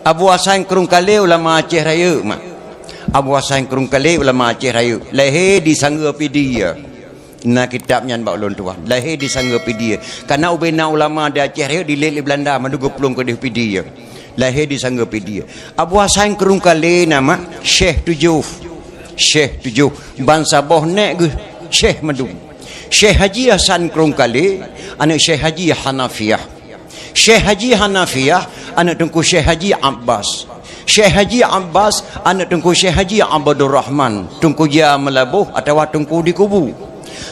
Abu Hasan Kerung Kale ulama Aceh Raya mak. Abu Hasan Kerung Kale ulama Aceh Raya. Lahir di Sangga Pedia. Nah kitabnya bak ulun tuan. Lahir di Sangga Pedia. Karena ubena ulama di Aceh Raya di Lele Belanda menduga pelung ke Pedia. Lahir di Sangga Pedia. Abu Hasan Kerung Kale nama Syekh Tujuh. Syekh Tujuh. Bangsa boh nek ke Syekh Madum. Syekh Haji Hasan Kerung Kale anak Syekh Haji Hanafiyah. Syekh Haji Hanafiyah anak tengku Syekh Haji Abbas. Syekh Haji Abbas anak tengku Syekh Haji Abdul Rahman. Tengku dia melabuh atau tengku di kubu.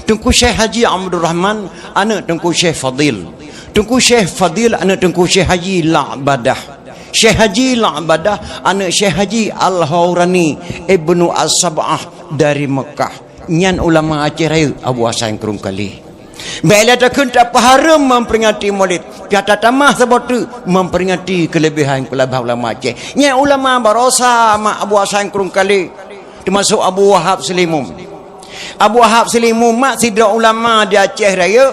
Tengku Syekh Haji Abdul Rahman anak tengku Syekh Fadil. Tengku Syekh Fadil anak tengku Syekh Haji La'badah. Syekh Haji La'badah anak Syekh Haji Al-Hawrani Ibnu As-Sab'ah dari Mekah. Nyan ulama Aceh Raya Abu Hasan Kerung Kale. Bila takun tak haram memperingati maulid. Piata tamah sebab tu memperingati kelebihan ulama Aceh. Nya ulama barosa mak Abu Hasan Kerung Kale. Termasuk Abu Wahab Selimum. Abu Wahab Selimum mak sidra ulama di Aceh Raya.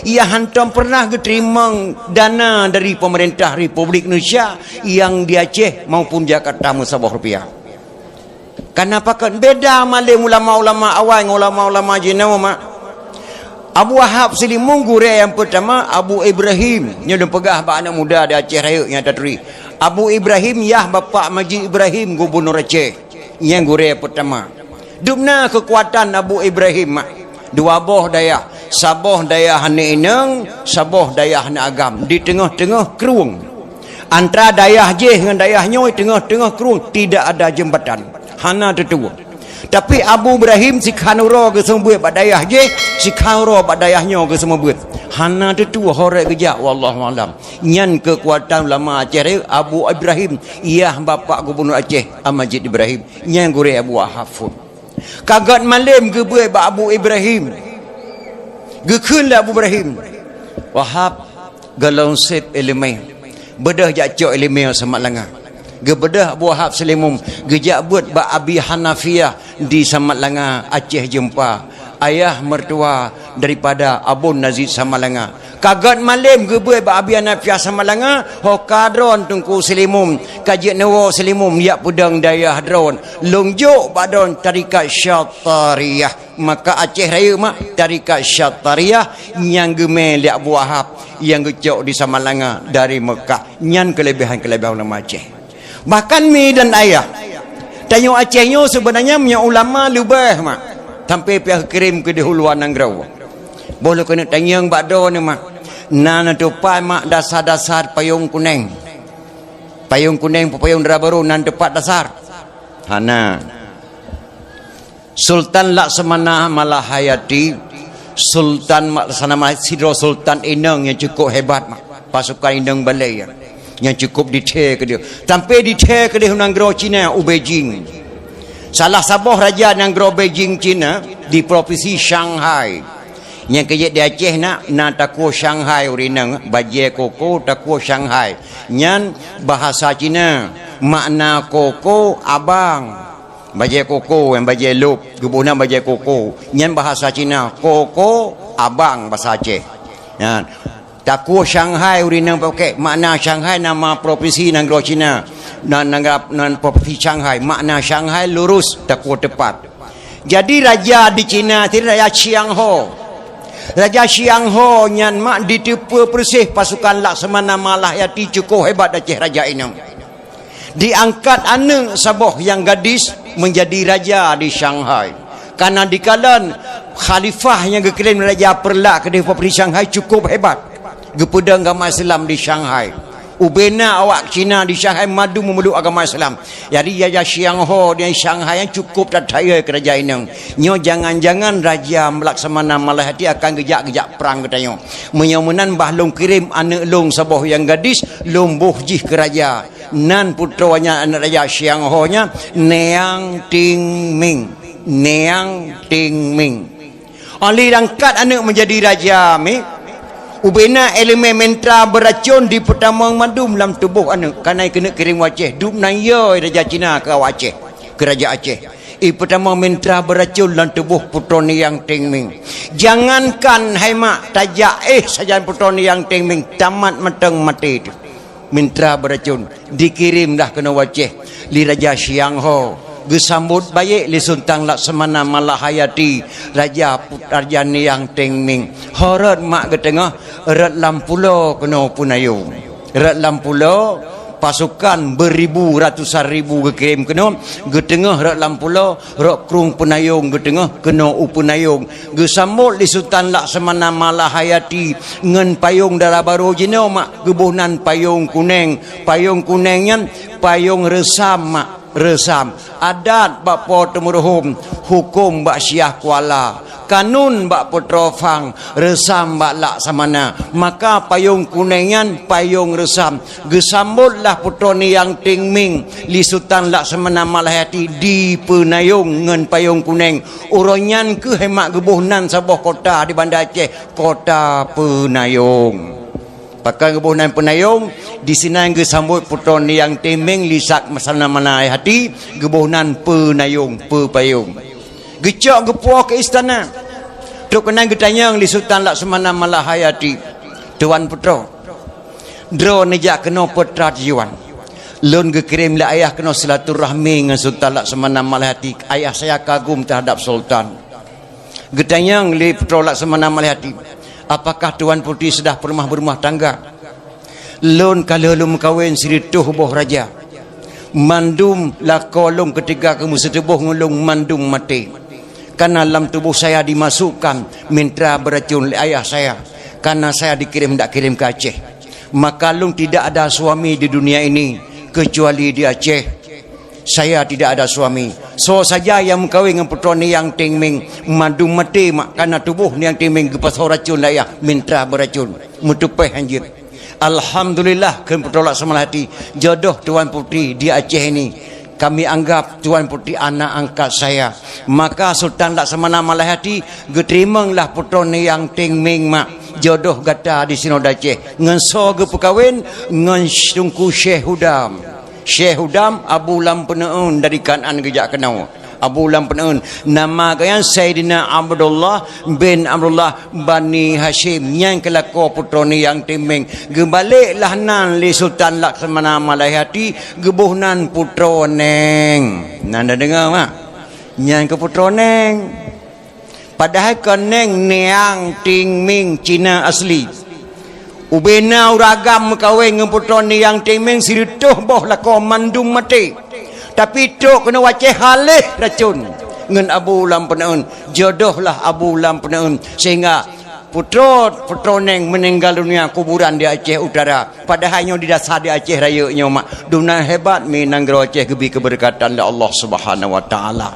Ia hantam pernah terima dana dari pemerintah Republik Indonesia yang di Aceh maupun Jakarta musabah rupiah. Kenapa kan beda malim ulama-ulama awal dengan ulama-ulama jenama mak. Abu Wahab Selimum guru yang pertama Abu Ibrahim yang pegah bak anak muda di Aceh Raya yang terteri. Abu Ibrahim yah bapa Majid Ibrahim Gubernur Aceh yang guru yang pertama. Dubna kekuatan Abu Ibrahim mak. Dua boh daya, saboh daya hana inang, saboh daya hana agam di tengah-tengah keruang. Antara daya je dengan daya nyoy tengah-tengah keruang tidak ada jembatan. Hana tertua. Tapi Abu Ibrahim si khanuro ke semua buat dayah je, si khanuro buat dayahnya ke semua buat. Hana tu horek kerja wallahu alam. Nyan kekuatan ulama Aceh Raya Abu Ibrahim, ia bapa Gubernur Aceh Majid Ibrahim. Nyan gure Abu Wahab. Kagat malam ke buat Abu Ibrahim. Gekun Abu Ibrahim. Wahab galau sip elemen. Bedah jacok elemen sama langah. Gebedah Abu Wahab Selimum gejak buat bak Abi Hanafiyah di Samalanga Aceh jumpa ayah mertua daripada Abun Nazid Samalanga. Kagat malam gebuat bak Abi Hanafiyah Samalanga hokadron tungku Selimum kajian nawa Selimum yak pudang dayah dron longjuk badon tarikat Syatariyah. Maka Aceh Raya mak tarikat Syatariyah yang gemel Abu Wahab yang gejak di Samalanga dari Mekah. Nyan kelebihan-kelebihan ulama Aceh. Bahkan mi dan ayah tanya Acehnya sebenarnya punya ulama lebih mak sampai pihak kirim ke dahuluan Nangrau boleh kena tanya bakdo ni mak nana tepat mak dasar-dasar payung kuning payung dera baru nan tepat dasar hana Sultan Laksamana Malahayati Sultan Laksamana Sidro Sultan Inang yang cukup hebat mak pasukan Inang Balai yang cukup detail ke dia. Sampai detail ke dia Nanggro Cina Beijing. Salah sabuh raja Nanggro Beijing Cina di provinsi Shanghai. Yang kejap di Aceh na takuh Shanghai urinang bajai koko takuh Shanghai. Nyan bahasa Cina makna koko abang. Bajai koko yang bajai lup, gebunan bajai koko. Nyan bahasa Cina koko abang bahasa Aceh. Nyan takuh Shanghai urinang pakai makna Shanghai nama provinsi Nanggro Cina nan provinsi Shanghai makna Shanghai lurus takuh tepat. Jadi raja di Cina tidak Raja Chiang Ho nyan mak ditipu persih pasukan Laksamana Malahayati cukup hebat Aceh raja ini. Diangkat anak saboh yang gadis menjadi raja di Shanghai. Karena dikalan khalifah yang diklaim raja perlak di provinsi Shanghai cukup hebat. Gepedang agama Islam di Shanghai. Ubena awak Cina di Shanghai madu memeluk agama Islam. Jadi Raja Chiang Ho di Shanghai yang cukup tertaya kerajaan ini. Nyo jangan-jangan Raja Laksamana Malahayati akan gejak-gejak perang katanya. Menyamunan bah long kirim anak long saboh yang gadis long bohjih ke raja. Nan putranya anak Raja Chiang Ho nya Neang Ting Ming. Neang Ting Ming. Oleh angkat anak menjadi raja ubena elemen mentra beracun di pertama madum dalam tubuh anak karena kena kirim Aceh duk naya raja Cina ke Aceh ke raja Aceh pertama mentra beracun dalam tubuh putra Neang Ting Ming. Jangankan hai mak tajak saja putra Neang Ting Ming tamat mateng mati itu mintra beracun dikirim dah kena waceh li Raja Siang Ho gesambut baik li Sultan Laksamana Malahayati Raja Putarjani yang Tengming horat mak ke tengah erat lampulo kena punayung erat lampulo pasukan beribu ratusan ribu kekirim kena ke tengah erat lampulo erat krung punayung ke tengah kena upunayung gesambut li Sultan Laksamana Malahayati ngen payung darah baru jino mak gebuhnan payung kuningnya payung resam mak resam adat bak po temuruhum hukum bak Syah Kuala kanun bak Petrofang resam bak Laksamana maka payung kunengan payung resam gesambutlah putroni yang Tingming li Sultan Laksamana Malahayati di penayung ngen payung kuneng uronyan ke hemat gebuhnan sabuh kota di Bandar Aceh kota penayung pakai gebuhnan penayung di sini gesambut putroni yang Tingming lisak masalah mana hati gebuhnan penayung pepayung gecok gepuah ke istana tok kenang getanyang li Sultan Laksamana Malahayati tuan putra dro nejak kena putra jiwan lun gekirim la ayah kena silaturahmi dengan Sultan Laksamana Malahayati ayah saya kagum terhadap sultan getanyang li putra Laksamana Malahayati apakah Tuan Putri sudah berumah tangga? Lun kalau lum kawin sirituh boh raja. Mandum lakolong ketika kamu setubuh ngulung mandum mati. Karena dalam tubuh saya dimasukkan mintra beracun ayah saya. Karena saya dikirim tak kirim ke Aceh. Maka lung tidak ada suami di dunia ini kecuali di Aceh. Saya tidak ada suami. So saja yang mengkawin dengan putrani yang Tingming mandum mati mak karena tubuh yang Tingming gepas racun ayah mintra beracun mutupai hanjir. Alhamdulillah kan putra Laksamana hati jodoh Tuan Putri di Aceh ini kami anggap Tuan Putri anak angkat saya maka Sultan Laksamana Malahayati geterimanglah putrani yang Tingming mak jodoh gata di Sinod Aceh ngenso ge perkawin ngan Tungku Syekh Hudam Abu Lam Penaun dari Kanan gejak kenau Abu Lam Penaun nama kaya Sayyidina Abdullah bin Abdullah Bani Hashim yang kelako putroni yang Tingming gebaliklah nan li Sultan Laksamana Malahayati gebuhnan putroneng nanda dengar mak yang ke putroneng padahal koneng neang Tingming Cina asli ubena uragam kawin dengan putroni yang Tingming sirituh boh lako mandum mati tapi tok kena waceh halih racun ngan Abu Lam Penaun jodohlah Abu Lam Penaun sehingga putroneng meninggal dunia kuburan di Aceh Utara padahalnya di dasar di Aceh Raya nya mak dunia hebat minang Aceh gebi keberkatan Allah Subhanahu wa taala.